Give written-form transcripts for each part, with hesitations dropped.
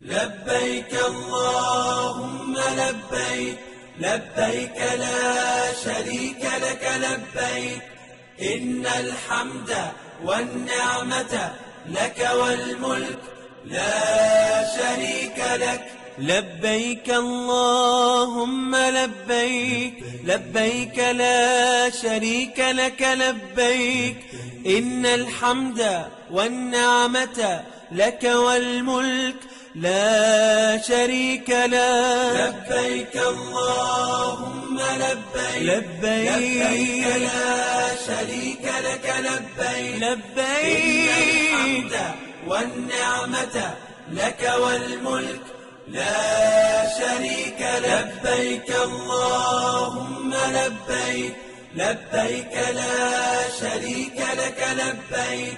لبيك اللهم لبيك لبيك لا شريك لك لبيك إن الحمد والنعمة لك والملك لا شريك لك لبيك اللهم لبيك لبيك لا شريك لك لبيك إن الحمد والنعمة لك والملك لا شريك لك لبيك اللهم لبيك لبيك لا شريك لك لبيك لبيك إن الحمد والنعمة لك والملك لا شريك لك لبيك اللهم لبيك لبيك لا شريك لك لبيك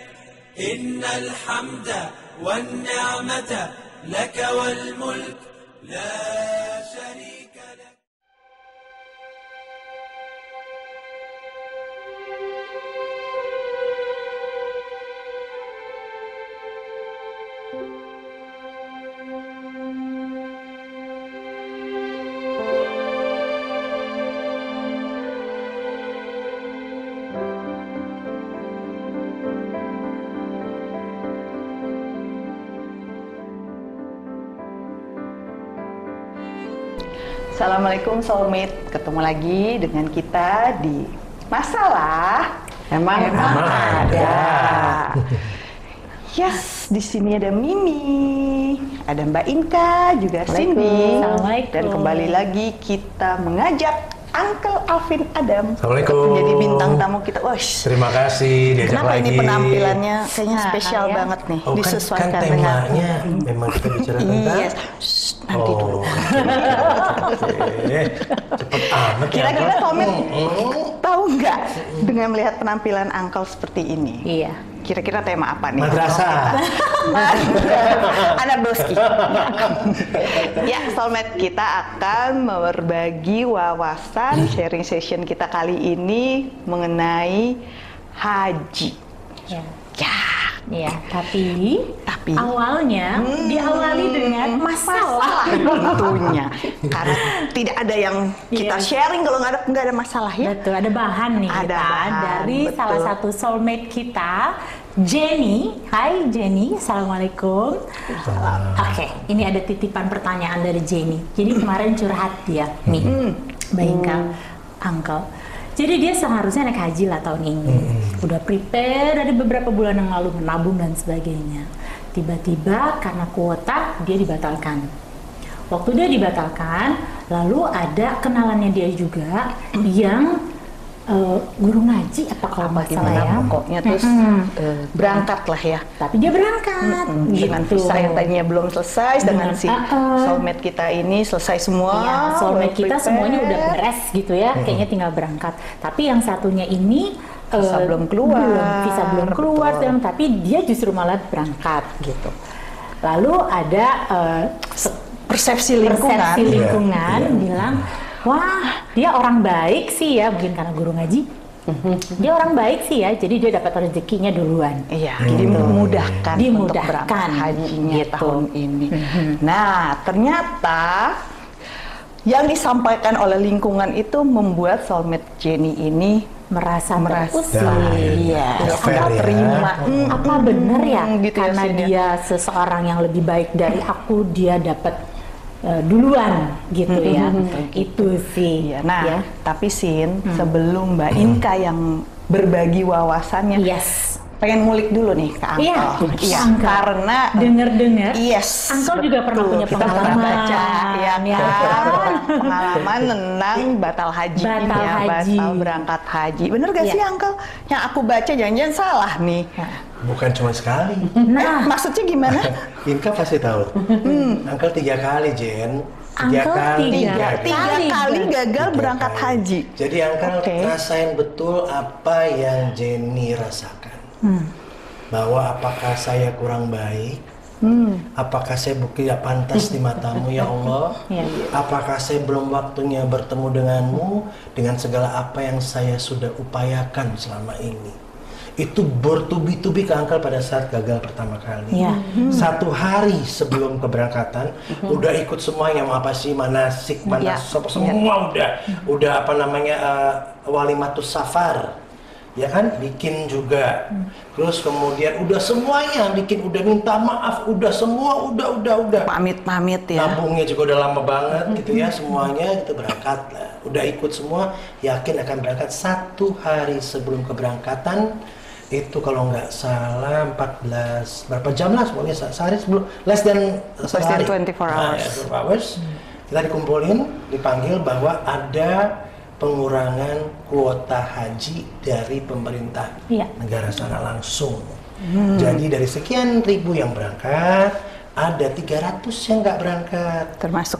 إن الحمد والنعمة لك والملك لا شريك لك. Assalamualaikum Soulmate, ketemu lagi dengan kita di Masalah Emang Ada. Yes, di sini ada Mimi, ada Mbak Inka, juga Cindy. Dan kembali lagi kita mengajak Uncle Alvin Adam menjadi bintang tamu kita. Wash. Terima kasih diajak Kenapa lagi. Ini penampilannya kayaknya spesial banget nih, disesuaikan kan temanya memang kita bicara tentang. Yes. Nanti dulu. Oke. Cepet amat. Kira-kira Soulmate tahu nggak dengan melihat penampilan Uncle seperti ini? Iya. Kira-kira tema apa nih? Madrasah. Anak boski. Ya, Soulmate, kita akan berbagi wawasan sharing session kita kali ini mengenai haji. Ya. Ya. Iya, tapi awalnya diawali dengan masalah. Tentunya, karena tidak ada yang kita sharing kalau nggak ada masalah ya. Betul, ada bahan nih Ada kita bahan, dari betul. salah satu soulmate kita, Jenny. Hai Jenny, assalamualaikum. Oke, ini ada titipan pertanyaan dari Jenny. Jadi kemarin curhat dia nih, Mbak Inka, Uncle. Jadi dia seharusnya naik haji lah tahun ini. Udah prepare dari beberapa bulan yang lalu, menabung dan sebagainya. Tiba-tiba karena kuota dia dibatalkan. Waktu dia dibatalkan, lalu ada kenalannya dia juga yang guru ngaji apa kalau nggak salah ya. Pokoknya terus berangkat lah ya. Tapi dia berangkat Dengan gitu. visa yang tadinya belum selesai, dengan si soulmate kita ini selesai semua. Iya, soulmate kita prepare. semuanya udah beres gitu ya, kayaknya tinggal berangkat. Tapi yang satunya ini Visa belum keluar. visa belum keluar, tapi dia justru malah berangkat gitu. Lalu ada persepsi lingkungan, bilang, wah dia orang baik sih ya, mungkin karena guru ngaji. Dia orang baik sih ya, jadi dia dapat rezekinya duluan. Iya, dimudahkan untuk berangkat hajinya gitu. tahun ini. Nah, ternyata yang disampaikan oleh lingkungan itu membuat soulmate Jenny ini merasa terusik. Iya, fair nggak ya. terima. Apa bener ya? Gitu Karena ya, Sin, ya. dia seseorang yang lebih baik dari aku, dia dapat duluan gitu ya. Itu sih. Iya, nah, ya. tapi Sin, sebelum Mbak Inka yang berbagi wawasannya, Yes. pengen ngulik dulu nih ke Uncle. Iya, karena dengar-dengar. yes, Uncle juga pernah punya kita pernah pengalaman. baca ya, Ya. kan? Pengalaman tentang batal haji, batal berangkat haji. Bener gak sih Uncle? Yang aku baca jangan-jangan salah nih. Bukan cuma sekali. Nah, maksudnya gimana? Inka pasti tahu. Uncle 3 kali, Jen. Uncle tiga kali gagal berangkat haji. Jadi Uncle rasain betul apa yang Jenny rasakan. Bahwa apakah saya kurang baik? Apakah saya tidak pantas di matamu ya Allah? Apakah saya belum waktunya bertemu denganmu dengan segala apa yang saya sudah upayakan selama ini? itu bertubi-tubi ke Uncle pada saat gagal pertama kali. 1 hari sebelum keberangkatan udah ikut semuanya, mau apa sih, manasik, semua udah apa namanya, walimatus safar, ya kan, bikin juga. Terus kemudian udah semuanya bikin, udah minta maaf, udah semua udah pamit ya. Nabungnya juga udah lama banget gitu ya, semuanya gitu berangkat lah. Udah ikut semua, yakin akan berangkat 1 hari sebelum keberangkatan. Itu kalau nggak salah 14 berapa jam lah, pokoknya sehari sebelum, less than 24 hours. 24 hours. Kita dikumpulin, dipanggil bahwa ada pengurangan kuota haji dari pemerintah negara sana langsung. Jadi dari sekian ribu yang berangkat, ada 300 yang nggak berangkat. Termasuk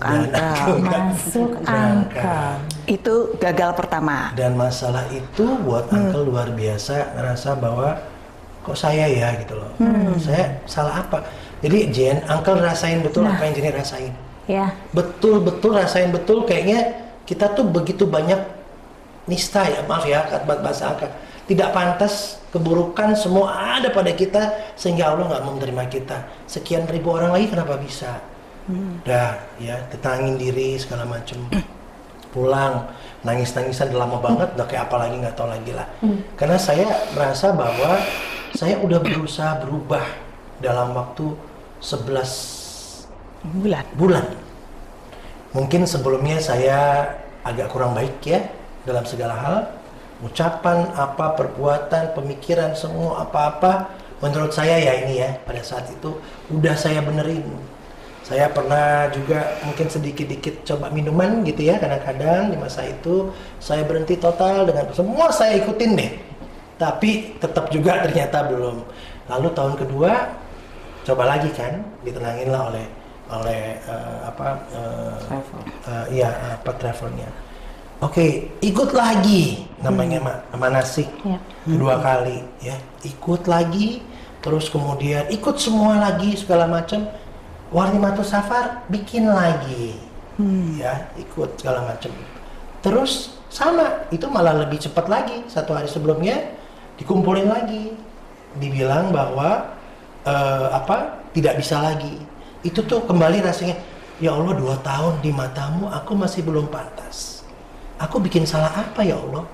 Uncle. Itu gagal pertama. Dan masalah itu buat Uncle luar biasa, ngerasa bahwa kok saya ya gitu loh. Saya salah apa? Jadi Jen, Uncle rasain betul apa yang Jenny rasain. Betul-betul rasain betul, kayaknya kita tuh begitu banyak nista ya, maaf ya, bahasa angka. Tidak pantas, keburukan semua ada pada kita sehingga Allah nggak mau menerima kita. Sekian ribu orang lagi kenapa bisa? Dah ya, tenangin diri segala macem. Pulang, nangis-nangisan udah lama banget, udah kayak apa lagi nggak tahu lagi lah. Karena saya merasa bahwa saya udah berusaha berubah dalam waktu 11 bulan. Mungkin sebelumnya saya agak kurang baik ya dalam segala hal, ucapan, apa, perbuatan, pemikiran, semua apa-apa menurut saya ya ini ya, pada saat itu udah saya benerin. Saya pernah juga mungkin sedikit-dikit coba minuman gitu ya, kadang-kadang di masa itu saya berhenti total dengan semua saya ikutin deh, tapi tetap juga ternyata belum. Lalu tahun kedua coba lagi kan, ditenangin lah oleh travelnya. Oke, ikut lagi namanya manasik, kedua kali ya, ikut lagi, terus kemudian ikut semua lagi segala macam, walimatus safar bikin lagi, ya ikut segala macam, terus sama itu malah lebih cepat lagi, 1 hari sebelumnya dikumpulin lagi, dibilang bahwa tidak bisa lagi. Itu tuh kembali rasanya, ya Allah 2 tahun di matamu aku masih belum pantas. Aku bikin salah apa ya Allah?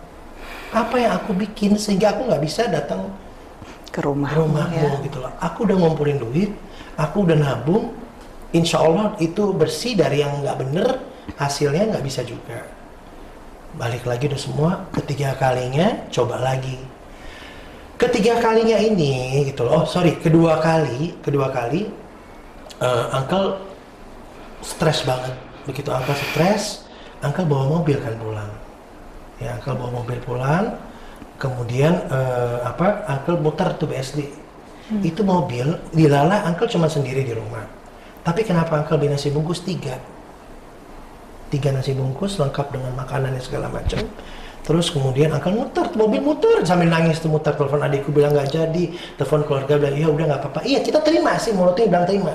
Apa yang aku bikin sehingga aku nggak bisa datang ke rumahmu ya. Gitu loh. Aku udah ngumpulin duit, aku udah nabung, insya Allah itu bersih dari yang nggak bener, hasilnya nggak bisa juga. Balik lagi udah semua, ketiga kalinya coba lagi. Ketiga kalinya ini gitu loh, kedua kali Uncle stres banget. Begitu Uncle stres, Uncle bawa mobil kan pulang. Ya, Uncle bawa mobil pulang. Kemudian Uncle muter tuh BSD. Itu mobil dilala Uncle cuma sendiri di rumah. Tapi kenapa Uncle beli nasi bungkus 3 nasi bungkus lengkap dengan makanannya segala macam. Terus kemudian Uncle muter, mobil muter sambil nangis tuh, muter, telepon adikku bilang nggak jadi, telepon keluarga bilang iya udah nggak apa-apa. Iya kita terima sih, mulutnya bilang terima,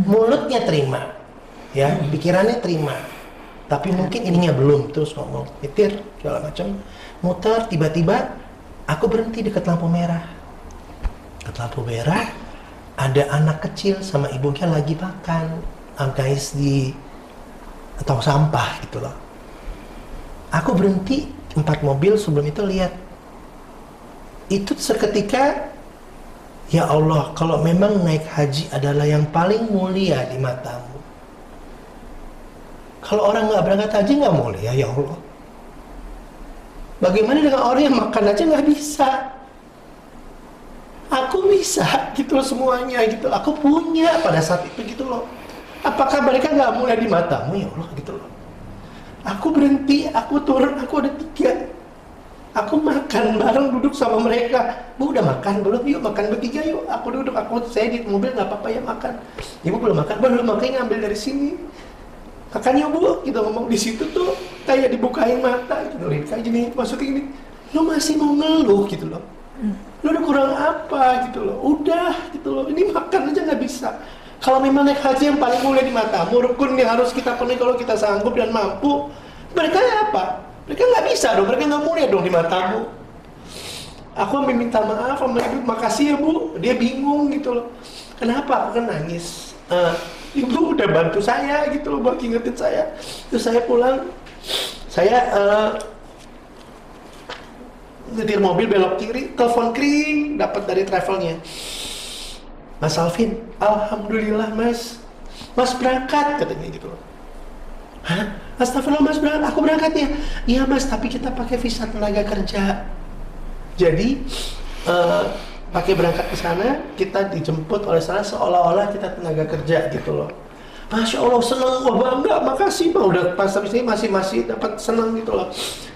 mulutnya terima, ya pikirannya terima, tapi mungkin ininya belum. Terus ngomong, nyetir segala macam, muter, tiba-tiba aku berhenti dekat lampu merah. Dekat lampu merah ada anak kecil sama ibunya lagi makan, guys di tong sampah gitu loh. Aku berhenti. 4 mobil sebelum itu lihat, itu seketika, ya Allah, kalau memang naik haji adalah yang paling mulia di matamu, kalau orang nggak berangkat haji nggak mulia ya Allah, bagaimana dengan orang yang makan aja nggak bisa? Aku bisa gitu loh, semuanya gitu, aku punya pada saat itu gitu loh. Apakah mereka nggak mulia di matamu ya Allah gitu loh? Aku berhenti, aku turun, aku ada 3. Aku makan bareng, duduk sama mereka. Bu udah makan belum? Yuk makan bertiga yuk. Aku duduk, saya di mobil nggak apa-apa ya makan. Ibu belum makan, belum, makanya ngambil dari sini. Makannya Bu, kita ngomong di situ tuh kayak dibukain mata gitu loh. Kayak gini, maksudnya gini, lo masih mau ngeluh gitu loh. Lo udah kurang apa gitu loh. Udah gitu loh, ini makan aja nggak bisa. Kalau memang naik haji yang paling mulia di matamu, rukun yang harus kita penuhi kalau kita sanggup dan mampu, mereka apa? Mereka nggak bisa dong, mereka nggak mulia dong di matamu. Aku sampai minta maaf sama ibu, makasih ya Bu. Dia bingung gitu loh. Kenapa? Aku kan nangis. Ibu udah bantu saya gitu loh buat ingetin saya. Terus saya pulang, saya nyetir mobil belok kiri, telepon kering, dapat dari travelnya. Mas Alvin, alhamdulillah Mas berangkat katanya gitu loh. Hah? Astagfirullah Mas berangkat, aku berangkatnya. Iya Mas, tapi kita pakai visa tenaga kerja. Jadi pakai berangkat ke sana, kita dijemput oleh sana seolah-olah kita tenaga kerja gitu loh. Masya Allah seneng, wah bangga, makasih Pak. Udah pas habis ini masih dapat seneng gitu loh.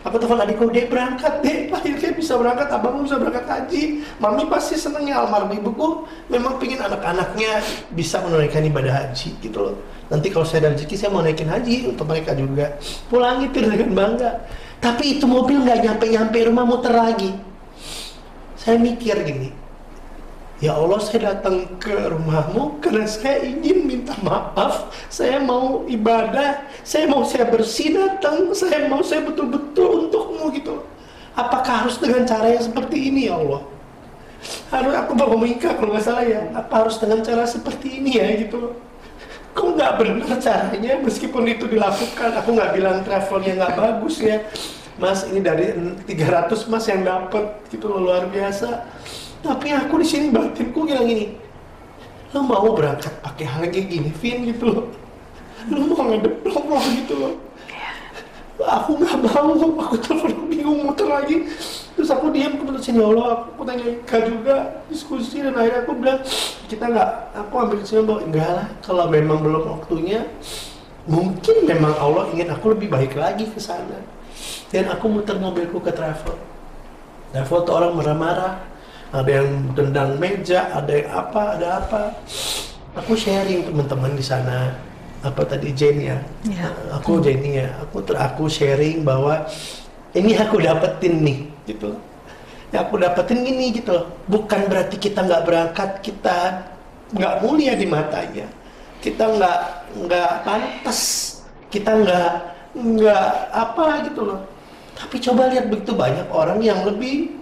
Aku telepon adikku, Dek berangkat, Dek akhirnya bisa berangkat, abang bisa berangkat haji. Mami pasti senengnya, almarhum ibuku memang pingin anak-anaknya bisa menunaikan ibadah haji gitu loh. Nanti kalau saya ada rezeki, saya mau naikin haji untuk mereka juga. Pulang itu dengan bangga. Tapi itu mobil nggak nyampe rumah, muter lagi. Saya mikir gini, ya Allah, saya datang ke rumahmu karena saya ingin minta maaf, saya mau ibadah, saya bersih datang, saya betul-betul untukmu gitu. Apakah harus dengan cara yang seperti ini ya Allah? Harus aku bawa mengingkar kalau nggak salah ya, apa harus dengan cara seperti ini ya gitu? Kok nggak benar caranya, meskipun itu dilakukan, aku nggak bilang travelnya nggak bagus ya. Mas, ini dari 300 Mas yang dapat gitu loh, luar biasa. Tapi aku di sini batinku bilang gini, lo mau berangkat pakai hal kayak gini, Vin gitu loh. Lo mau ngadep lo gitu loh. Aku nggak mau, aku telepon bingung muter lagi. Terus aku diam keputusan, ya Allah, aku tanya Ika juga, diskusi, dan akhirnya aku bilang, aku ambil kesimpulan bahwa enggak lah, kalau memang belum waktunya, mungkin memang Allah ingin aku lebih baik lagi ke sana. Dan aku muter mobilku ke travel tuh orang marah-marah, ada yang tendang meja, ada yang ada apa. Aku sharing teman-teman di sana, apa tadi Jenny ya, Jenny ya, aku sharing bahwa ini aku dapetin nih, gitu. Ya aku dapetin ini gitu loh. Bukan berarti kita nggak berangkat, kita nggak mulia di matanya, kita nggak pantas, kita nggak apa gitu loh. Tapi coba lihat begitu banyak orang yang lebih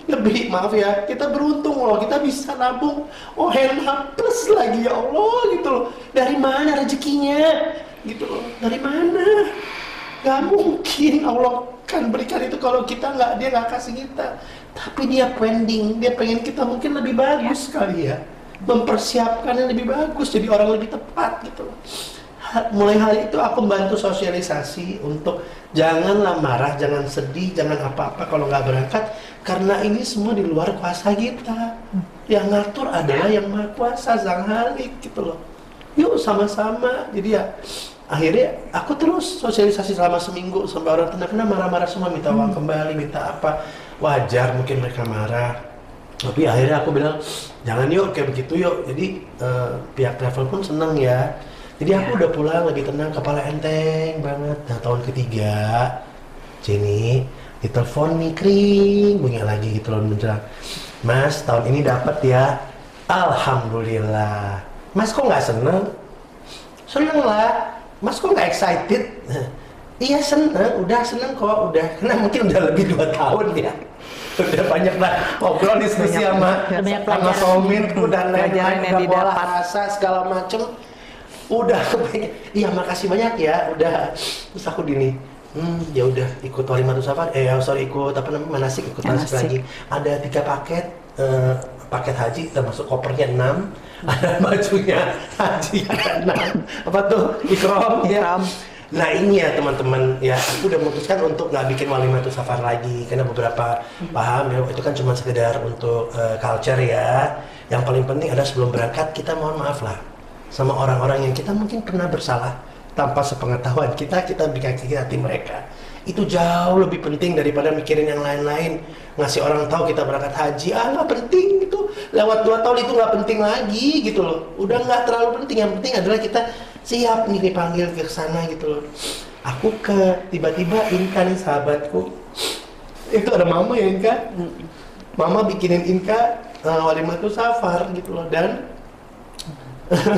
maaf ya, kita beruntung loh, kita bisa nabung OHLH plus lagi ya Allah gitu loh. Dari mana rezekinya gitu loh, dari mana? Gak mungkin Allah kan berikan itu kalau dia nggak kasih kita. Tapi dia pending, dia pengen kita mungkin lebih bagus kali ya, mempersiapkan yang lebih bagus, jadi orang lebih tepat gitu loh. Mulai hari itu aku bantu sosialisasi untuk janganlah marah, jangan sedih, jangan apa-apa kalau nggak berangkat, karena ini semua di luar kuasa kita. Yang ngatur adalah yang maha kuasa, Sang Halik gitu loh. Yuk sama-sama. Jadi ya akhirnya aku terus sosialisasi selama seminggu sampai orang kena marah-marah semua, minta uang kembali, minta apa. Wajar mungkin mereka marah, tapi akhirnya aku bilang jangan yuk kayak begitu yuk. Jadi pihak travel pun senang ya. Jadi aku udah pulang lagi tenang, kepala enteng banget. Nah tahun ketiga, Jenny ditelepon nih kering, bunyi lagi gitu loh menjelang. Mas tahun ini dapat ya, alhamdulillah. Mas kok nggak seneng? Seneng lah. Mas kok nggak excited? Iya seneng, udah seneng kok, udah. Karena mungkin udah lebih 2 tahun ya. Udah banyak lah ngobrol diskusi sama soulmate, udah lain-lain, udah pola asa segala macem. Udah, iya makasih banyak ya, udah. Terus aku gini, ya udah ikut Walimatus Safar, ikut apa namanya manasik, ikut manasik lagi. Ada 3 paket haji, termasuk kopernya 6, ada bajunya haji ada 6. Apa tuh? Ikram. Ya. Nah ini ya teman-teman, ya aku udah memutuskan untuk nggak bikin Walimatus Safar lagi, karena beberapa paham ya itu kan cuma sekedar untuk culture ya. Yang paling penting adalah sebelum berangkat kita mohon maaf lah sama orang-orang yang kita mungkin pernah bersalah tanpa sepengetahuan kita bikin sakit hati mereka. Itu jauh lebih penting daripada mikirin yang lain-lain. Ngasih orang tahu kita berangkat haji, nggak penting gitu. Lewat 2 tahun itu nggak penting lagi gitu loh. Udah nggak terlalu penting. Yang penting adalah kita siap nih dipanggil ke sana gitu loh. Aku tiba-tiba Inka nih sahabatku. Itu ada mama ya Inka. Mama bikinin Inka Walimatus Safar gitu loh, dan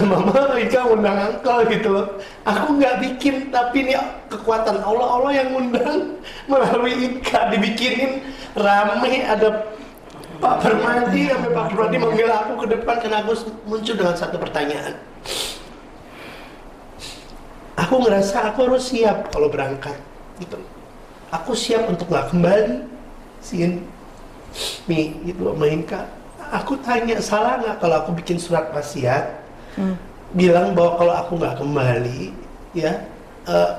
Mama Ika undang Uncle gitu loh. Aku nggak bikin, tapi ini kekuatan Allah yang undang melalui Ika, dibikinin rame, ada Pak Permadi, sampai Pak Permadi manggil aku ke depan karena aku muncul dengan satu pertanyaan. Aku ngerasa aku harus siap kalau berangkat, gitu. Aku siap untuk nggak kembali, gitu sama Inka. Aku tanya, salah nggak kalau aku bikin surat wasiat, bilang bahwa kalau aku nggak kembali, ya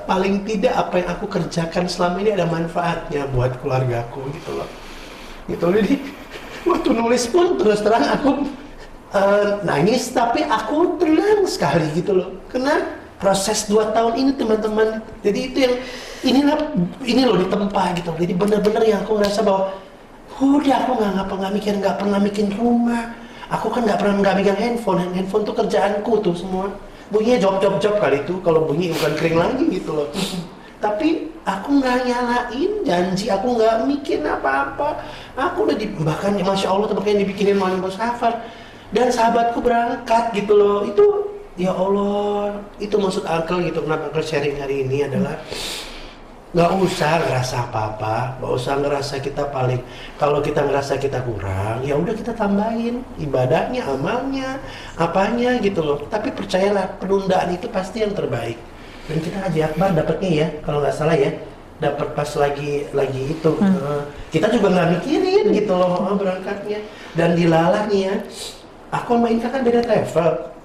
paling tidak apa yang aku kerjakan selama ini ada manfaatnya buat keluargaku, gitu loh. Gitu, jadi waktu nulis pun terus terang aku nangis, tapi aku tenang sekali, gitu loh. Karena proses 2 tahun ini teman-teman, jadi itu yang ini loh ditempa gitu. Jadi benar-benar yang aku ngerasa bahwa udah aku nggak pernah bikin rumah. Aku kan nggak megang handphone tuh kerjaanku tuh semua. Bunyinya job kali itu, kalau bunyi bukan kering lagi gitu loh. Tapi aku nggak nyalain janji, aku nggak mikir apa-apa. Aku udah bahkan Masya Allah tuh makanya dibikinin malam safar. Dan sahabatku berangkat gitu loh. Itu ya Allah, itu maksud Uncle gitu. Kenapa Uncle sharing hari ini adalah nggak usah ngerasa apa-apa, nggak usah ngerasa kita paling. Kalau kita ngerasa kita kurang, ya udah kita tambahin ibadahnya, amalnya, apanya gitu loh. Tapi percayalah, penundaan itu pasti yang terbaik. Dan kita Haji Akbar dapatnya ya, kalau nggak salah ya, dapat pas lagi itu. Kita juga nggak mikirin gitu loh berangkatnya. Dan dilalah nih ya, aku sama Inka kan beda travel.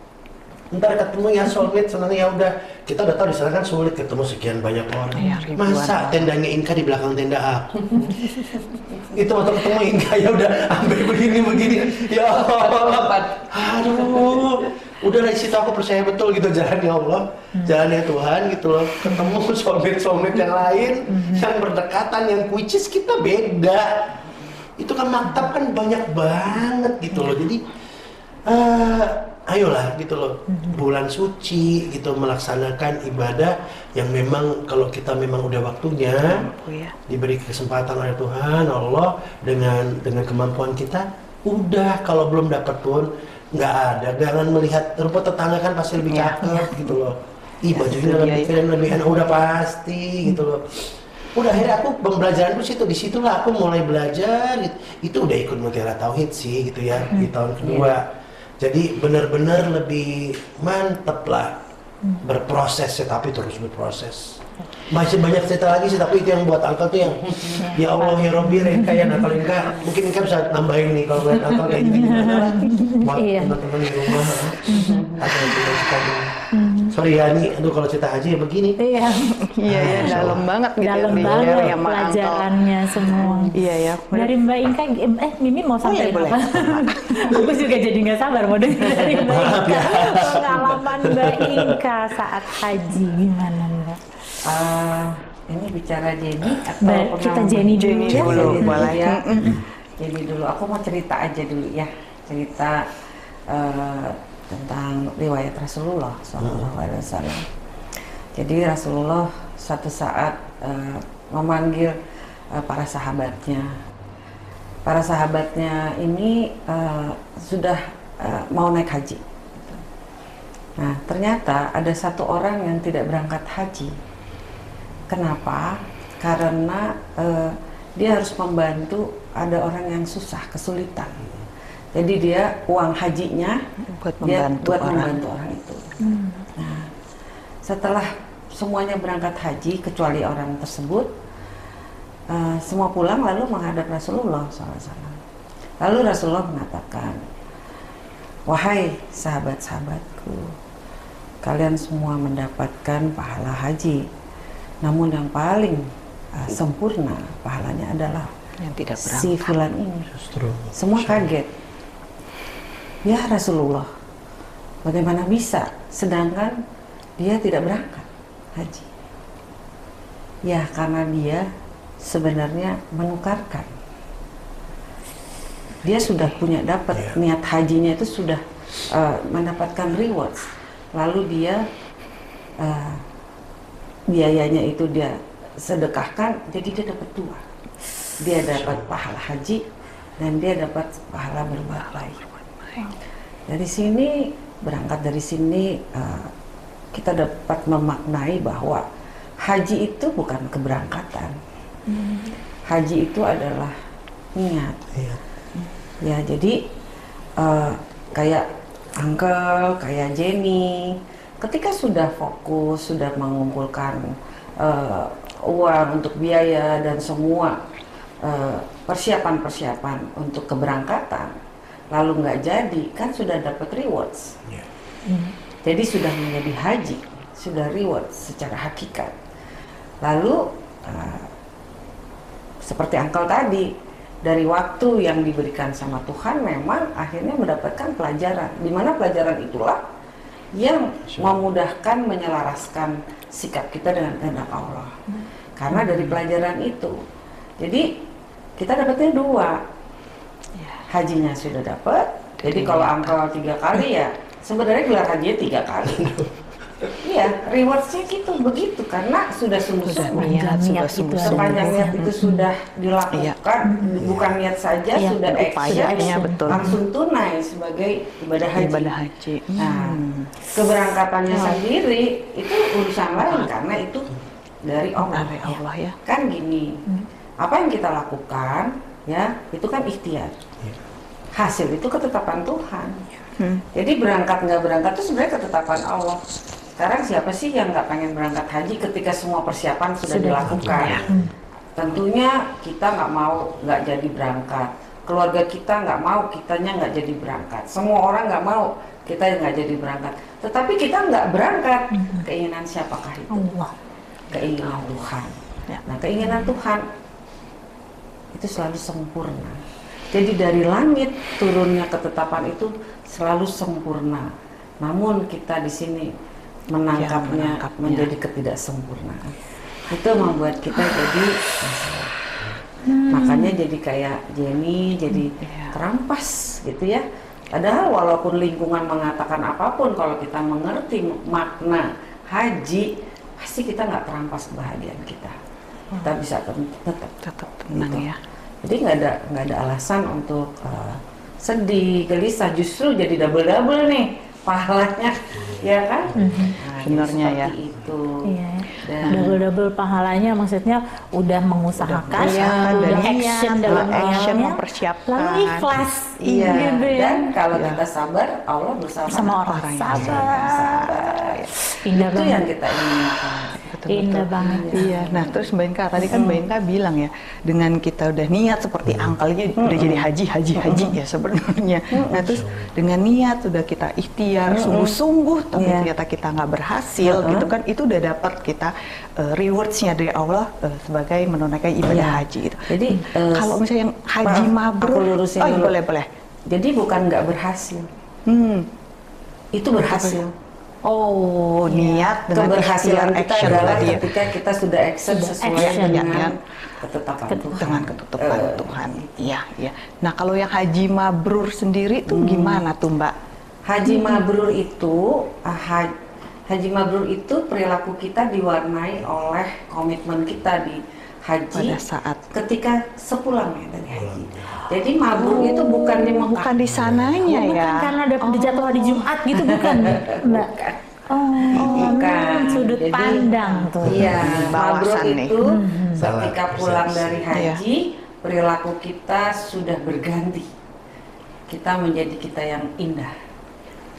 Ntar ketemu ya soulmate, senang ya udah. Kita udah tahu di sana kan sulit ketemu sekian banyak orang. Ya, masa tendanya Inka di belakang tenda aku? Itu waktu ketemu Inka ya udah sampai begini. Ya Allah. Aduh. Udah dari situ aku percaya betul gitu jalannya Allah, jalannya Tuhan gitu loh. Ketemu soulmate yang lain yang berdekatan, yang which is kita beda. Itu kan maktab kan banyak banget gitu loh. Jadi ayolah gitu loh, bulan suci gitu melaksanakan ibadah yang memang kalau kita memang udah waktunya, diberi kesempatan oleh Tuhan Allah dengan kemampuan kita, udah kalau belum dapat pun nggak ada, jangan melihat rumput tetangga kan pasti lebih cakep gitu loh, bajunya lebih keren, lebih enak, udah pasti gitu loh. Udah akhirnya aku pembelajaranku disitulah aku mulai belajar itu udah ikut Mutiara Tauhid sih gitu ya di tahun kedua. Jadi benar-benar lebih mantep lah berproses ya, tapi terus berproses. Masih banyak cerita lagi sih, tapi itu yang buat Uncle tuh yang ya Allah ya Robbi Reka ya. Nah kalau Inka mungkin Inka bisa nambahin nih kalau ngeliat Uncle kayak gini-gimana lah buat teman-teman di rumah ada yang suka sorry ya nih, aduh kalau cerita Haji ya begini. Iya, dalam banget gitu. Dalam banget ya, pelajarannya semua. Iya ya. Dari Mbak Inka, Mimi mau sampai apa? Aku juga jadi nggak sabar mau dengar dari Mbak Inka. Pengalaman Mbak Inka saat haji gimana Mbak? Ini bicara Jenny atau kita Jenny dulu ya. Jenny dulu, aku mau cerita aja dulu ya, cerita tentang riwayat Rasulullah SAW. Jadi Rasulullah suatu saat memanggil para sahabatnya. Para sahabatnya ini sudah mau naik haji. Nah, ternyata ada satu orang yang tidak berangkat haji. Kenapa? Karena dia harus membantu ada orang yang susah, kesulitan. Jadi dia uang hajinya buat membantu orang itu. Nah, setelah semuanya berangkat haji kecuali orang tersebut, semua pulang lalu menghadap Rasulullah SAW. Lalu Rasulullah mengatakan, wahai sahabat-sahabatku, kalian semua mendapatkan pahala haji. Namun yang paling sempurna pahalanya adalah yang tidak berangkat. Si fulan ini. Semua kaget. Ya Rasulullah, bagaimana bisa sedangkan dia tidak berangkat haji? Ya karena dia sebenarnya menukarkan. Dia sudah punya dapat niat hajinya itu sudah mendapatkan rewards. Lalu dia biayanya itu dia sedekahkan, jadi dia dapat 2. Dia dapat pahala haji dan dia dapat pahala berbuat baik. Dari sini, berangkat dari sini kita dapat memaknai bahwa haji itu bukan keberangkatan. Haji itu adalah niat. Ya, jadi kayak Uncle, kayak Jenny, ketika sudah fokus, sudah mengumpulkan uang untuk biaya dan semua persiapan-persiapan untuk keberangkatan, lalu nggak jadi, kan sudah dapat rewards. Jadi sudah menjadi haji, sudah reward secara hakikat. Lalu seperti Uncle tadi, dari waktu yang diberikan sama Tuhan memang akhirnya mendapatkan pelajaran, di mana pelajaran itulah yang memudahkan menyelaraskan sikap kita dengan kehendak Allah. Karena dari pelajaran itu, jadi kita dapatnya 2, hajinya sudah dapat. Jadi kalau Uncle 3 kali ya sebenarnya gelar hajinya 3 kali. Iya, rewardsnya gitu, begitu, karena sudah sungguh-sungguh, sepanjang niat itu sudah dilakukan, bukan niat saja, sudah action, langsung tunai sebagai ibadah haji. Nah, keberangkatannya sendiri itu urusan lain karena itu dari Allah ya. Kan gini, apa yang kita lakukan ya itu kan ikhtiar, hasil itu ketetapan Tuhan. Jadi berangkat nggak berangkat itu sebenarnya ketetapan Allah. Sekarang siapa sih yang nggak pengen berangkat haji ketika semua persiapan sudah dilakukan? Tentunya kita nggak mau nggak jadi berangkat. Keluarga kita nggak mau kitanya nggak jadi berangkat. Semua orang nggak mau kita nggak jadi berangkat. Tetapi kita nggak berangkat. Keinginan siapakah itu? Allah. Keinginan Tuhan. Nah, keinginan Tuhan itu selalu sempurna. Jadi dari langit turunnya ketetapan itu selalu sempurna. Namun kita di sini menangkapnya menjadi ketidaksempurnaan. Itu membuat kita jadi masalah. Makanya jadi kayak Jenny jadi terampas gitu ya. Padahal walaupun lingkungan mengatakan apapun, kalau kita mengerti makna haji, pasti kita nggak terampas kebahagiaan kita. Kita bisa tetap tenang gitu. Ya. Jadi nggak ada alasan untuk sedih, gelisah, justru jadi double nih pahalanya, ya kan? Sebenarnya ya. Itu. Iya. Double pahalanya, maksudnya udah mengusahakan, udah action dalam mempersiapkan, lalu ikhlas. Iya. Dan kalau kita sabar, Allah bersama sama orang sabar. Indah itu banget. yang kita inginkan. Indah banget. Iya. Nah, terus Mbak Inka tadi kan Mbak Inka bilang ya, dengan kita udah niat seperti angkalnya udah jadi haji ya sebenarnya. Nah, terus dengan niat sudah kita ikhtiar sungguh-sungguh, tapi ternyata kita nggak berhasil gitu kan, itu udah dapat kita rewards-nya dari Allah sebagai menunaikan ibadah haji itu. Jadi kalau misalnya yang haji mabrur, boleh. Jadi bukan nggak berhasil, itu berhasil. Oh, niat dengan keberhasilan kita action adalah tadi ketika kita sudah action sesuai dengan ketetapan Tuhan. Dengan ketetapan Tuhan. Iya. Nah, kalau yang haji mabrur sendiri itu gimana tuh, Mbak? Haji mabrur itu haji mabrur itu perilaku kita diwarnai oleh komitmen kita di haji pada saat ketika sepulangnya dari haji. Jadi mabrur itu bukan di Mekah. Bukan di sananya ya. Bukan karena ada jatuh hari Jumat gitu, bukan, Mbak? Bukan. Sudut Jadi, pandang tuh. Iya, mabrur itu Salah ketika pulang persepsi. dari haji, perilaku kita sudah berganti. Kita menjadi kita yang indah,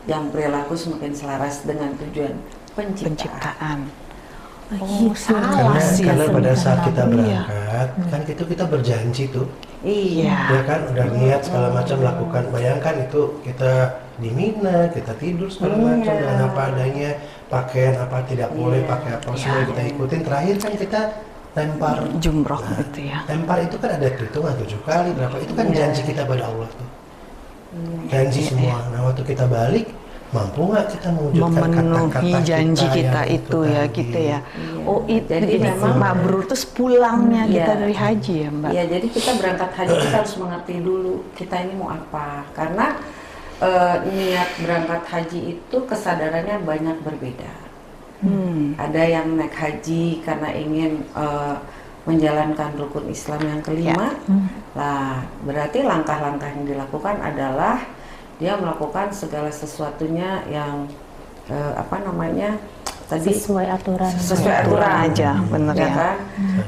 yang perilaku semakin selaras dengan tujuan penciptaan. Karena pada saat kita berangkat, kan kita berjanji tuh. Iya. Ya kan, udah niat segala macam lakukan. Bayangkan itu kita di Mina, kita tidur segala macam dengan apa adanya, pakaian apa tidak boleh, pakai apa semua kita ikutin. Terakhir kan kita lempar jumroh gitu ya. Lempar itu kan ada hitungan 7 kali berapa. Itu kan janji kita pada Allah tuh. Janji semua. Nah, waktu kita balik, mampu nggak kita mewujudkan memenuhi janji kita itu ya kita ya. Oh, jadi memang mabrur itu pulangnya kita dari haji ya, Mbak. Iya, jadi kita berangkat haji kita harus mengerti dulu kita ini mau apa. Karena niat berangkat haji itu kesadarannya banyak berbeda. Ada yang naik haji karena ingin menjalankan rukun Islam yang kelima. Lah, berarti langkah-langkah yang dilakukan adalah dia melakukan segala sesuatunya yang sesuai aturan aja, benar ya kan?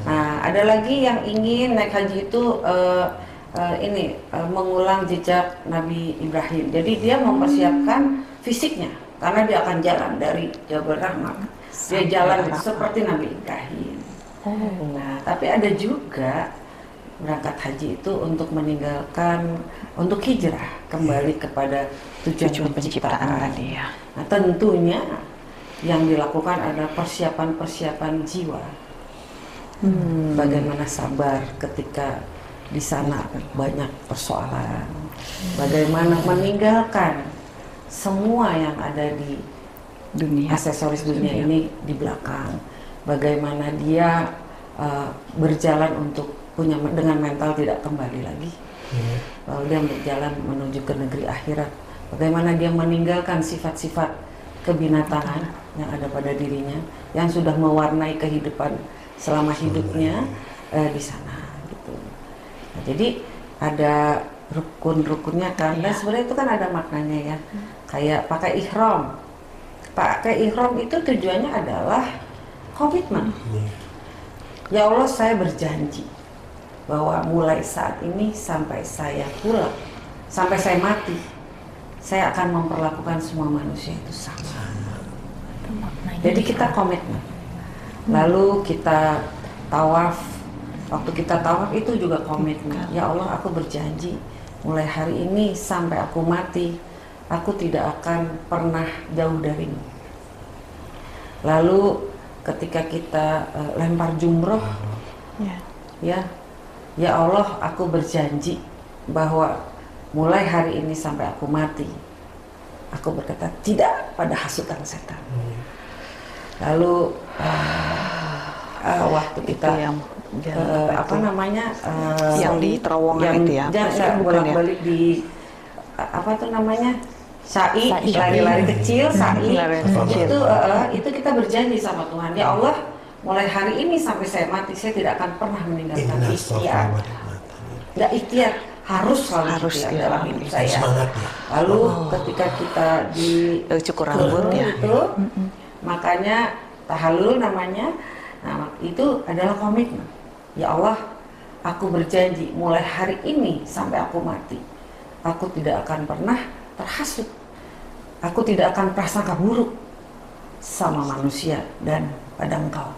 Nah, ada lagi yang ingin naik haji itu mengulang jejak Nabi Ibrahim. Jadi dia mempersiapkan fisiknya karena dia akan jalan dari Jabal Rahmah. Dia jalan seperti Nabi Ibrahim. Nah, tapi ada juga berangkat haji itu untuk meninggalkan, untuk hijrah kembali kepada tujuan penciptaan tadi ya. Nah, tentunya yang dilakukan adalah persiapan jiwa. Bagaimana sabar ketika di sana banyak persoalan. Bagaimana meninggalkan semua yang ada di dunia, aksesoris dunia ini di belakang. Bagaimana dia berjalan untuk punya dengan mental tidak kembali lagi. Lalu dia berjalan menuju ke negeri akhirat. Bagaimana dia meninggalkan sifat-sifat kebinatangan yang ada pada dirinya, yang sudah mewarnai kehidupan selama hidupnya di sana. Gitu. Nah, jadi ada rukun-rukunnya kan. Dan sebenarnya itu kan ada maknanya ya. Kayak pakai ihram. Pakai ihram itu tujuannya adalah komitmen. Ya Allah, saya berjanji bahwa mulai saat ini sampai saya pulang, sampai saya mati, saya akan memperlakukan semua manusia itu sama. Jadi kita komitmen. Lalu kita tawaf. Waktu kita tawaf itu juga komitmen. Ya Allah, aku berjanji mulai hari ini sampai aku mati, aku tidak akan pernah jauh darimu. Lalu ketika kita lempar jumroh, ya Allah, aku berjanji bahwa mulai hari ini sampai aku mati, aku berkata tidak pada hasutan setan. Lalu waktu kita yang di terowongan itu ya, jangan bolak-balik di sa'i, lari-lari kecil, sa'i itu kita berjanji sama Tuhan, ya Allah, mulai hari ini sampai saya mati, saya tidak akan pernah meninggalkan ikhtiar. Nggak ikhtiar, harus selalu ikhtiar dalam hidup saya. Lalu ketika kita di cukur rambut itu, makanya tahallul namanya. Nah, itu adalah komitmen. Ya Allah, aku berjanji mulai hari ini sampai aku mati, aku tidak akan pernah terhasut. Aku tidak akan prasangka buruk sama manusia dan pada engkau.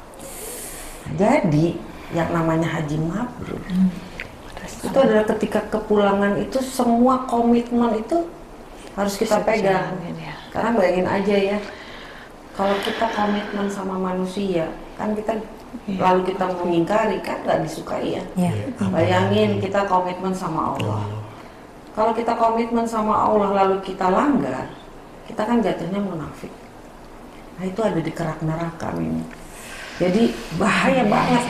Jadi yang namanya haji mabrur itu adalah ketika kepulangan itu semua komitmen itu harus kita pegang. Karena bayangin aja ya, kalau kita komitmen sama manusia, kan kita lalu kita mengingkari, kan nggak disukai ya. Bayangin kita komitmen sama Allah. Kalau kita komitmen sama Allah lalu kita langgar, kita kan jatuhnya munafik. Nah, itu ada di kerak neraka ini. Jadi bahaya banget.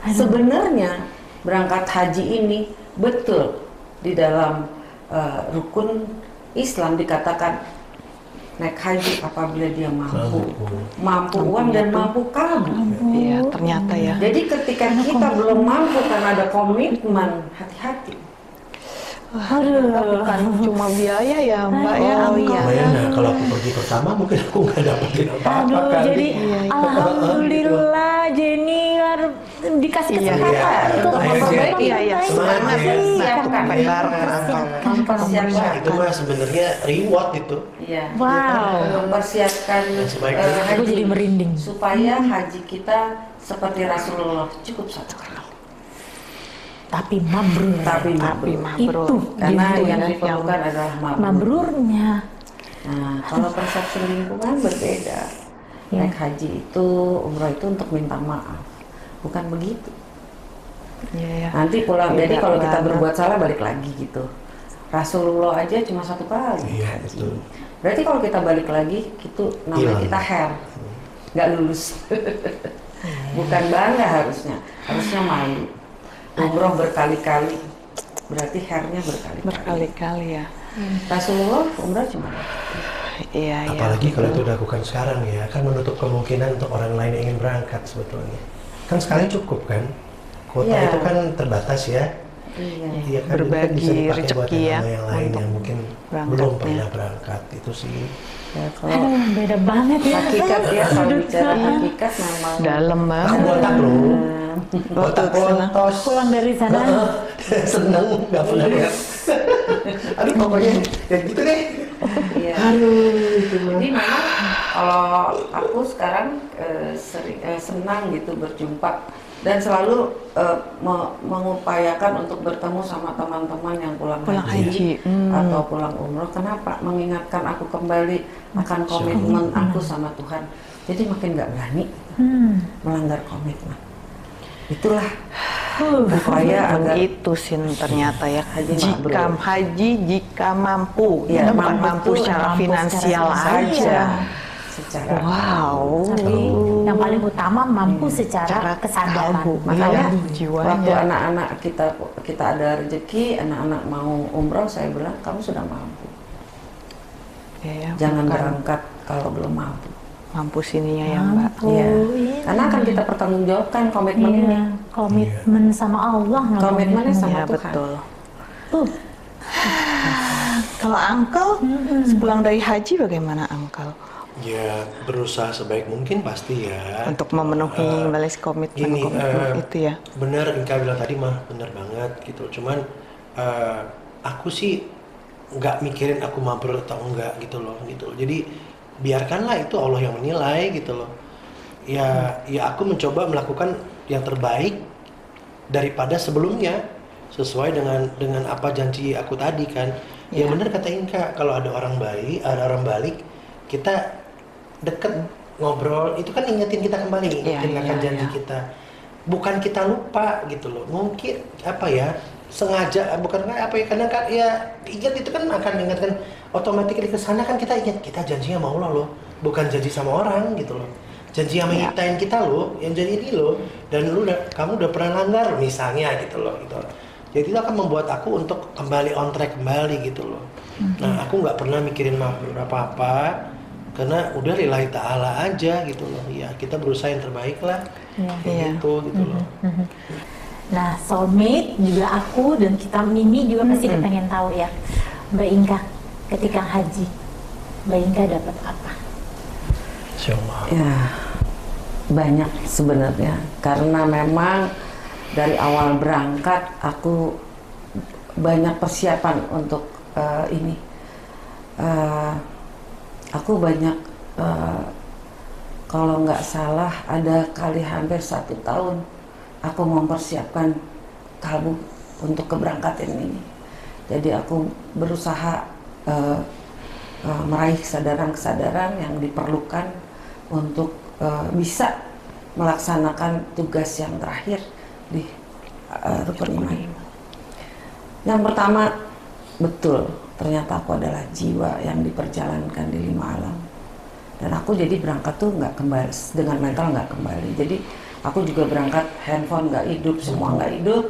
Sebenarnya berangkat haji ini betul di dalam rukun Islam dikatakan naik haji apabila dia mampu uang dan mampu kalbu. Iya, ternyata ya. Jadi ketika kita belum mampu karena ada komitmen, hati-hati. Bukan cuma biaya ya Mbak ya. Nah, kalau aku pergi pertama mungkin aku nggak dapetin apa-apa kan. Jadi alhamdulillah Jenny dikasih kesempatan untuk memperbaiki. Mempersiapkan. Itu mah sebenarnya reward itu. Wow. Mempersiapkan aku jadi merinding. Supaya haji kita seperti Rasulullah cukup satu kali. Tapi mabrur. Itu karena yang diperlukan adalah mabrurnya. Nah, kalau persepsi lingkungan berbeda. Naik haji itu, umrah itu untuk minta maaf, bukan begitu. Nanti pulang, jadi kalau kita berbuat salah balik lagi gitu. Rasulullah aja cuma satu kali haji. Berarti kalau kita balik lagi, itu namanya kita hair, nggak lulus. Bukan bangga harusnya malu. Umroh berkali-kali, berarti hairnya berkali-kali ya. Rasulullah umrah cuma apalagi kalau itu dilakukan sekarang ya, kan menutup kemungkinan untuk orang lain yang ingin berangkat sebetulnya. Kan sekali cukup kan, kuota itu kan terbatas ya. Iya, kan, berbagi bisa dipakai buat rezeki ya yang lain yang mungkin belum pernah berangkat itu sih. Ya, kalau beda banget ya. hakikat ya, kalau bicara hakikat memang dalam Aku banget. botak loh. Botak bontos. Pulang dari sana. Seneng, nggak pernah lihat. Aduh pokoknya ya gitu deh. Iya. Aduh itu mah. Jadi memang kalau aku sekarang senang gitu berjumpa dan selalu mengupayakan untuk bertemu sama teman-teman yang pulang haji atau pulang umroh. Kenapa? Mengingatkan aku kembali akan komitmen aku sama Tuhan. Jadi makin nggak berani melanggar komitmen. Itulah upaya agar Itu sih ternyata ya, Haji jika mampu, Ya, bukan mampu mampu tuh secara mampu finansial secara aja. secara Wow. Tapi yang paling utama mampu secara kesadaran. kalbu. makanya Jiwanya. waktu anak-anak kita ada rezeki, anak-anak mau umroh, saya bilang kamu sudah mampu. Ya, Jangan bukan berangkat kalau belum mampu. mampu sininya ya Mbak. Iya. Karena akan kita pertanggungjawabkan komitmen ini. Iya, komitmen sama Allah. Komitmennya sama Ya Tuhan. betul. Kalau Uncle sepulang dari haji bagaimana Uncle? Ya berusaha sebaik mungkin pasti ya. Untuk memenuhi balas komitmen Gini, itu ya. bener Inka bilang tadi mah bener banget gitu. Cuman aku sih nggak mikirin aku mampu atau enggak gitu loh gitu. Jadi biarkanlah itu Allah yang menilai gitu loh. Ya aku mencoba melakukan yang terbaik daripada sebelumnya sesuai dengan apa janji aku tadi kan. Ya bener kata Inka, kalau ada orang balik kita deket ngobrol itu kan ingetin kita kembali, ingetin akan janji kita. Bukan kita lupa gitu loh. Mungkin apa ya, sengaja bukan apa ya, karena kan ya ingat itu kan akan ingatkan otomatis ke sana kan kita ingat kita janjinya sama Allah loh, bukan janji sama orang gitu loh. Janji sama nyiptain kita loh, yang jadi ini loh, dan kamu udah pernah langgar misalnya gitu loh gitu. Jadi itu akan membuat aku untuk kembali on track kembali gitu loh. Nah aku nggak pernah mikirin apa-apa karena udah lillahi ta'ala aja gitu loh. Ya kita berusaha yang terbaik lah. Gitu loh. Nah, soulmate juga aku dan kita Mimi juga pasti pengen tahu ya, Mbak Inka ketika haji, Mbak Inka dapat apa? Insyaallah. Ya banyak sebenarnya, karena memang dari awal berangkat aku banyak persiapan untuk ini. Aku banyak kalau nggak salah ada kali hampir 1 tahun aku mempersiapkan kalbu untuk keberangkatan ini. Jadi aku berusaha meraih kesadaran-kesadaran yang diperlukan untuk bisa melaksanakan tugas yang terakhir di rukun iman. Yang pertama, betul, ternyata aku adalah jiwa yang diperjalankan di 5 alam. Dan aku jadi berangkat tuh nggak kembali, dengan mental nggak kembali. Jadi aku juga berangkat, handphone nggak hidup, semua nggak hidup.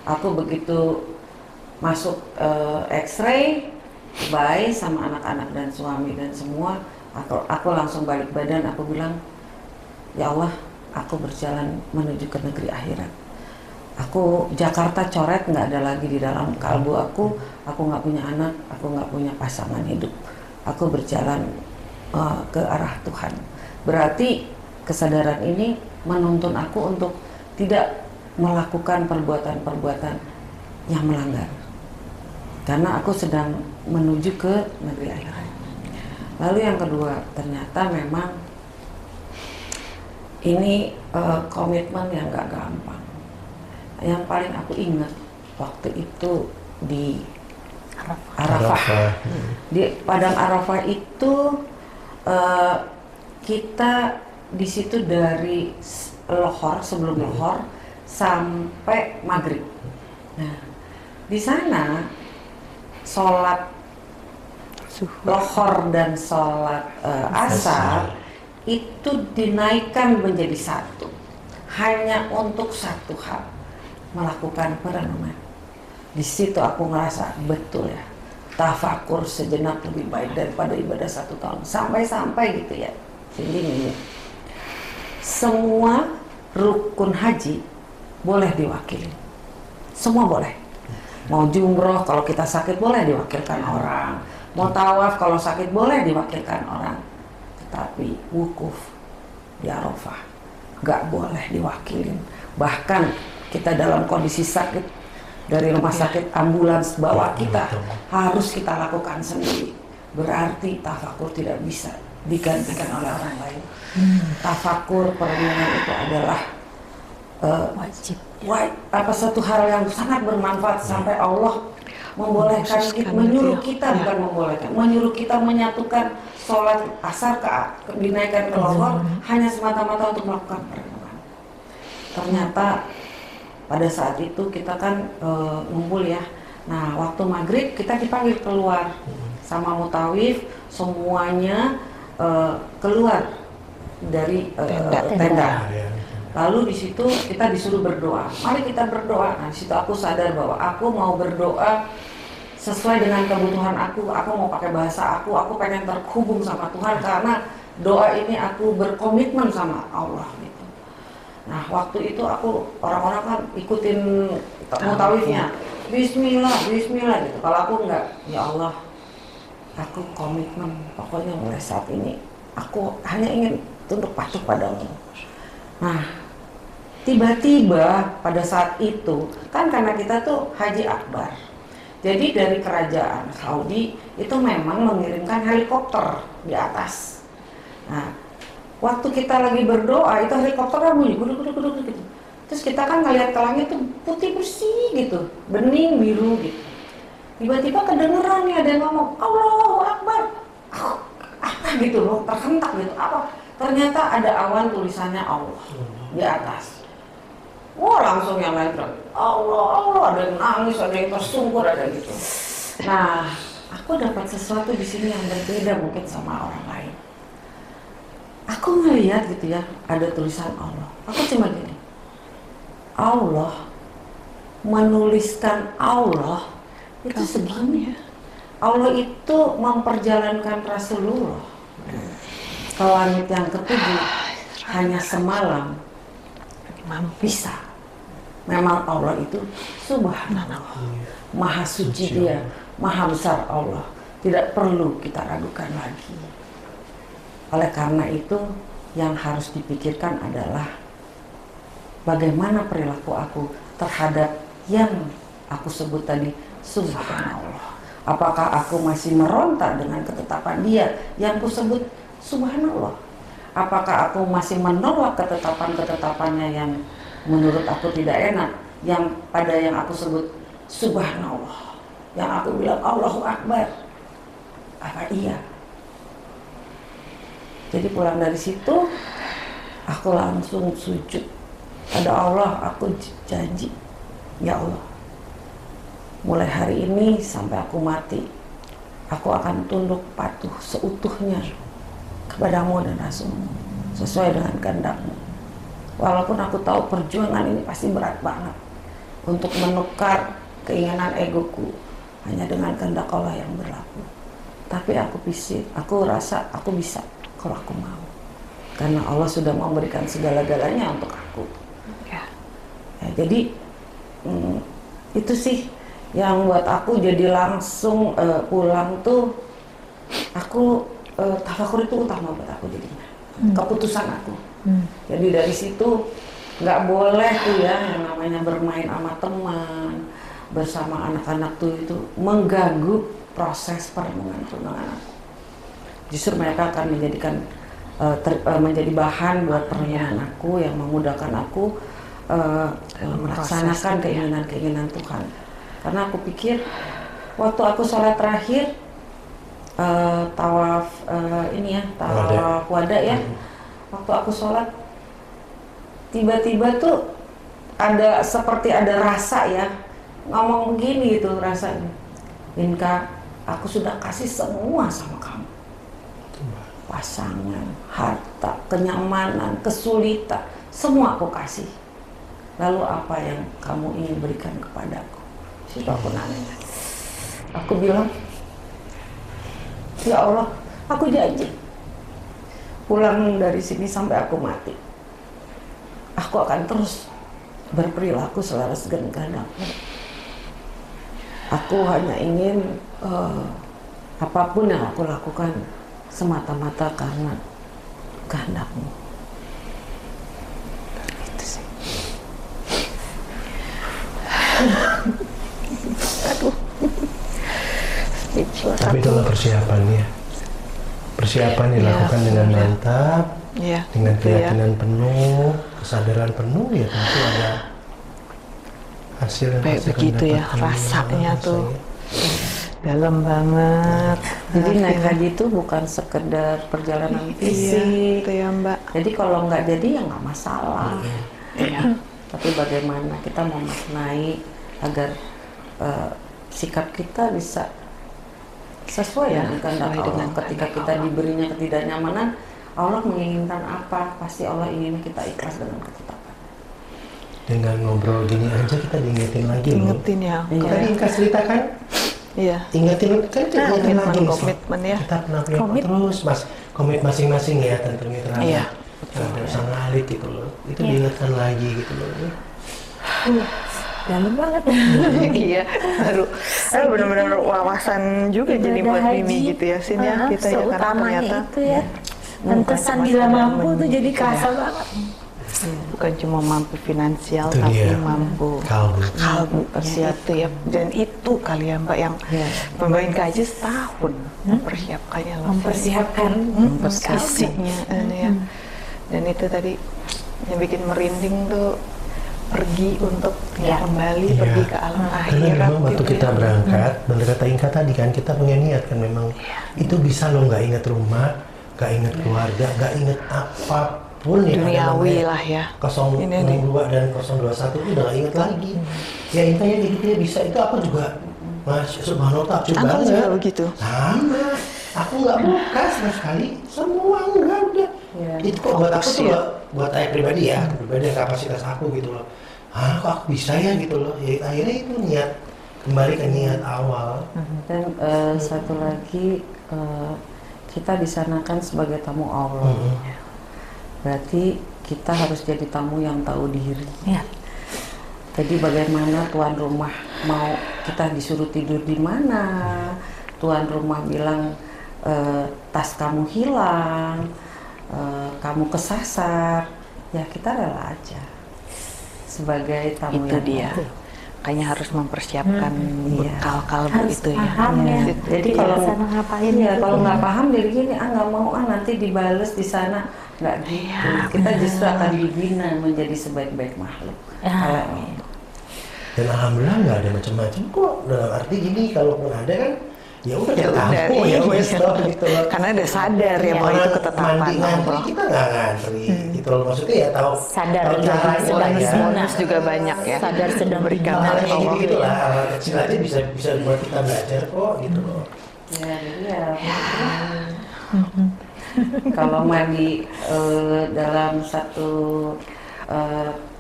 Aku begitu masuk X-ray, bye sama anak-anak dan suami dan semua, aku langsung balik badan. Aku bilang, ya Allah, aku berjalan menuju ke negeri akhirat. Aku Jakarta coret, nggak ada lagi di dalam kalbu aku nggak punya anak, aku nggak punya pasangan hidup. Aku berjalan ke arah Tuhan. Berarti kesadaran ini menuntun aku untuk tidak melakukan perbuatan-perbuatan yang melanggar, karena aku sedang menuju ke negeri akhirat. Lalu yang kedua, ternyata memang ini komitmen yang gak gampang. Yang paling aku ingat waktu itu di Arafah. Di Padang Arafah itu kita di situ dari lohor, sebelum lohor sampai maghrib. Nah, di sana sholat lohor dan sholat asar itu dinaikkan menjadi satu, hanya untuk satu hal, melakukan perenungan. Di situ aku ngerasa betul ya, tafakur sejenak lebih baik daripada ibadah 1 tahun. Sampai-sampai gitu ya, ini semua rukun haji boleh diwakili, semua boleh. Mau jumroh kalau kita sakit boleh diwakilkan orang, mau tawaf kalau sakit boleh diwakilkan orang, tetapi wukuf di Arafah nggak boleh diwakilin. Bahkan kita dalam kondisi sakit, dari rumah sakit ambulans bawa kita, harus kita lakukan sendiri. Berarti tafakur tidak bisa digantikan oleh orang lain. Tafakur perenungan itu adalah Wajib. Satu hal yang sangat bermanfaat sampai Allah membolehkan kita, menyuruh kita, bukan membolehkan, menyuruh kita menyatukan sholat asar dinaikkan ke lohor hanya semata-mata untuk melakukan perenungan. Ternyata pada saat itu kita kan ngumpul ya. Nah, waktu maghrib kita dipanggil keluar sama mutawif, semuanya keluar dari tenda. Lalu di situ kita disuruh berdoa. Mari kita berdoa. Nah, di situ aku sadar bahwa aku mau berdoa sesuai dengan kebutuhan aku. Aku mau pakai bahasa aku pengen terhubung sama Tuhan karena doa ini aku berkomitmen sama Allah gitu. Nah, waktu itu aku orang-orang kan ikutin mutawifnya. Bismillah, bismillah gitu. Kalau aku enggak, ya Allah, aku komitmen. Pokoknya mulai saat ini aku hanya ingin tunduk patuh padamu. Nah, tiba-tiba pada saat itu kan karena kita tuh haji akbar, jadi dari kerajaan Saudi itu memang mengirimkan helikopter di atas. Nah, waktu kita lagi berdoa itu helikopternya bunyi guduk gitu. Terus kita kan ngeliat ke langit tuh putih bersih gitu, bening biru gitu. Tiba-tiba kedengeran nih ada yang ngomong Allahu Akbar, apa gitu loh, terhentak gitu. Apa? Ternyata ada awan tulisannya Allah di atas. Wah, langsung yang lain bilang Allah, Allah, ada yang nangis, ada yang tersungkur, ada gitu. Nah, aku dapat sesuatu di sini yang berbeda mungkin sama orang lain. Aku ngelihat gitu ya, ada tulisan Allah. Aku cuma gini, Allah menuliskan Allah itu segini. Allah itu memperjalankan Rasulullah ke langit yang ketujuh hanya semalam. Bisa. Memang Allah itu subhanallah, maha suci dia, maha besar Allah, tidak perlu kita ragukan lagi. Oleh karena itu yang harus dipikirkan adalah bagaimana perilaku aku terhadap yang aku sebut tadi subhanallah. Apakah aku masih meronta dengan ketetapan dia yang aku sebut subhanallah? Apakah aku masih menolak ketetapan-ketetapannya yang menurut aku tidak enak, yang pada yang aku sebut subhanallah, yang aku bilang Allahu Akbar? Apa iya? Jadi pulang dari situ aku langsung sujud pada Allah. Aku janji, ya Allah, mulai hari ini sampai aku mati, aku akan tunduk patuh seutuhnya kepadamu dan Rasulmu sesuai dengan kehendak-Mu. Walaupun aku tahu perjuangan ini pasti berat banget untuk menukar keinginan egoku hanya dengan kehendak Allah yang berlaku. Tapi aku rasa aku bisa kalau aku mau. Karena Allah sudah memberikan segala-galanya untuk aku. Ya, jadi itu sih yang buat aku jadi langsung pulang tuh aku tafakur itu utama buat aku jadinya. Keputusan aku. Jadi dari situ nggak boleh tuh ya yang namanya bermain sama teman, bersama anak-anak tuh itu mengganggu proses perenungan aku. Justru mereka akan menjadi bahan buat perenungan aku yang memudahkan aku melaksanakan keinginan-keinginan Tuhan. Karena aku pikir waktu aku sholat terakhir tawaf tawaf wada ya. Waktu aku sholat, tiba-tiba tuh seperti ada rasa ya, ngomong begini gitu rasanya. Inka, aku sudah kasih semua sama kamu. Pasangan, harta, kenyamanan, kesulitan, semua aku kasih. Lalu apa yang kamu ingin berikan kepadaku? Situ aku nanya. Aku bilang, ya Allah, aku janji pulang dari sini sampai aku mati, aku akan terus berperilaku selaras dengan kehendak-Mu. Aku hanya ingin apapun yang aku lakukan semata-mata karena kehendak-Mu. Itu sih. Aduh. Tapi itulah persiapannya. Persiapan dilakukan dengan mantap, dengan keyakinan penuh, kesadaran penuh, ya tentu ada hasil yang kayak begitu ya, rasanya tuh dalam banget. Jadi naik haji itu bukan sekedar perjalanan fisik, itu ya Mbak. Jadi kalau nggak jadi ya nggak masalah. Tapi bagaimana kita memaknai agar sikap kita bisa sesuai dengan kehendak Allah. Ketika kita diberinya ketidaknyamanan, Allah menginginkan apa? Pasti Allah ingin kita ikhlas dengan ketetapan. Dengan ngobrol gini aja kita diingetin lagi. Ingetin ya. Tadi Inka ceritakan. Iya. Ingetin kan komitmen ya. Kita pernah punya terus komit masing-masing ya Tante Mitra. Iya. Ada sang alit gitu loh. Itu diingatkan lagi gitu loh. Dalam banget. Iya, baru benar-benar wawasan juga jadi buat Mimi gitu ya, Sin ya. Kita ya karena ternyata itu ya. Pantesan bila mampu tuh jadi kerasa banget. Bukan cuma mampu finansial, itu tapi dia. mampu kalbu itu ya. Dan itu kali ya Mbak yang pembayaran gaji setahun mempersiapkannya loh. Mempersiapkan fisiknya ya. Dan itu tadi yang bikin merinding tuh pergi untuk kembali pergi ke alam akhirat. Karena memang waktu gitu kita berangkat, bener kata Inka tadi kan, kita punya niat kan memang itu bisa loh, nggak ingat rumah, nggak ingat keluarga, nggak ingat apapun yang duniawi lah ya. 002 dan 021 itu udah nggak ingat lagi. Ya Inka ya gitu ya bisa, itu aku juga Mas subhanallah takjub banget. Juga begitu. Sama, aku nggak buka sama sekali, semua enggak udah. Itu kok buat aku tuh buat saya pribadi ya, pribadi kapasitas aku gitu loh. Kok aku bisa ya gitu loh. Ya, akhirnya itu niat, kembali ke niat awal. Dan satu lagi kita disanakan sebagai tamu Allah. Berarti kita harus jadi tamu yang tahu diri. Jadi bagaimana tuan rumah mau kita disuruh tidur di mana? Tuan rumah bilang tas kamu hilang, kamu kesasar, ya kita rela aja sebagai tamu itu yang dia. Kayaknya harus mempersiapkan bekal kalbu harus itu ya. Jadi kalau ngapain ya, kalau nggak paham dari gini, nggak mau nanti dibales di sana, nggak gitu. Kita justru akan dibina menjadi sebaik-baik makhluk. Dan alhamdulillah nggak ada macam-macam kok. Dalam arti gini, kalaupun ada kan, ya udah ya wes gitu loh. Karena udah sadar ya bahwa itu ketetapan Allah. Kita nggak ngantri gitu loh, maksudnya ya tahu sadar sedang bonus juga banyak ya. Sadar sedang berikan hal oleh Allah gitu lah, hal kecil aja bisa buat kita belajar kok gitu loh. Ya iya. Kalau mandi dalam satu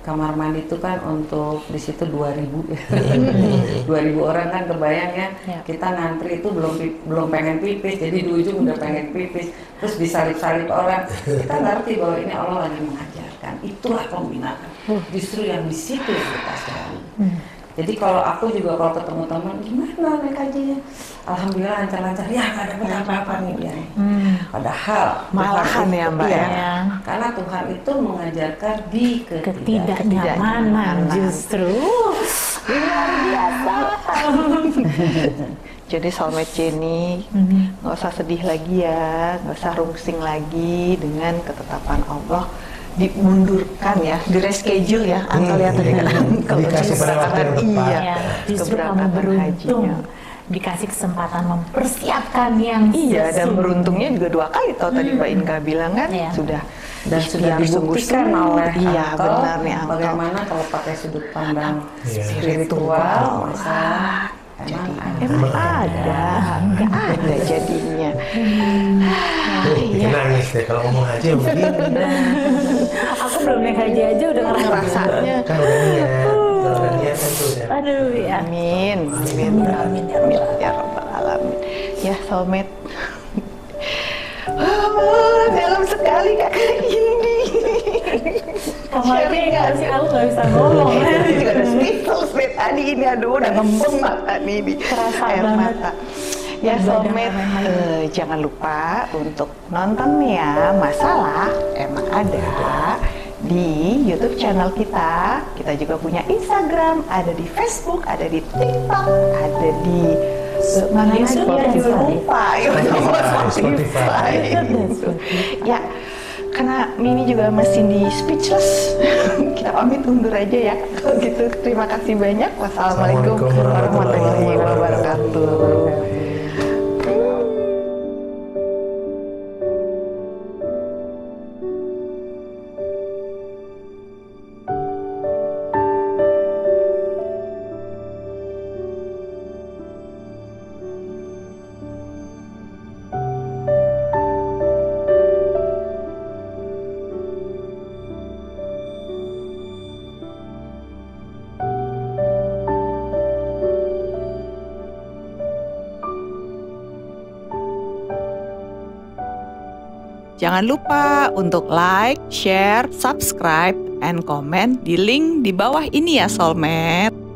kamar mandi itu kan untuk di situ 2.000 ya. 2.000 orang kan, kebayang ya. Kita ngantri itu belum pengen pipis, jadi di ujung udah pengen pipis, terus disalip-salip orang. Kita ngerti bahwa ini Allah lagi mengajarkan. Itulah pembinaan. Justru yang di situ yang kita cari. Jadi kalau aku juga kalau ketemu teman, gimana naik hajinya? Alhamdulillah lancar-lancar, ya nggak dapat apa-apa nih ya. Padahal malahan ya Mbak ya. Karena Tuhan itu mengajarkan di ketidaknyamanan justru luar biasa. Jadi soulmate Jenny, nggak usah sedih lagi ya, nggak usah rungsing lagi dengan ketetapan Allah. Dimundurkan ya, di reschedule ya, Uncle ya tadi kan. Dikasih pada waktu yang tepat. Iya, justru kamu beruntung dikasih kesempatan mempersiapkan yang dan beruntungnya juga 2 kali tau tadi Mbak Inka bilang kan sudah dan sudah dibuktikan oleh benar nih Uncle. Bagaimana kalau pakai sudut pandang spiritual, masa emang ada, nggak ada jadinya. Bikin nangis deh kalau ngomong haji begini. Aku belum naik haji aja udah ngerasanya. Kan udah niat, kalau udah niat kan tuh. Aduh ya. Amin ya Rabbal Alamin. Ya soulmate. Dalam sekali kakak ini. Kamu lagi kasih aku nggak bisa ngomong. Ini juga ada speechless tadi ini, aduh udah ngembeng mata nih di air mata. Ya soulmate, jangan lupa untuk nonton ya Masalah Emang Ada di YouTube channel kita. Kita juga punya Instagram, ada di Facebook, ada di TikTok, ada di mana lagi ya, lupa ya, Spotify. Ya, karena Mimi juga masih di speechless, kita pamit undur aja ya. Kalau gitu, terima kasih banyak. Wassalamualaikum warahmatullahi wabarakatuh. Jangan lupa untuk like, share, subscribe, and comment di link di bawah ini ya Soulmate.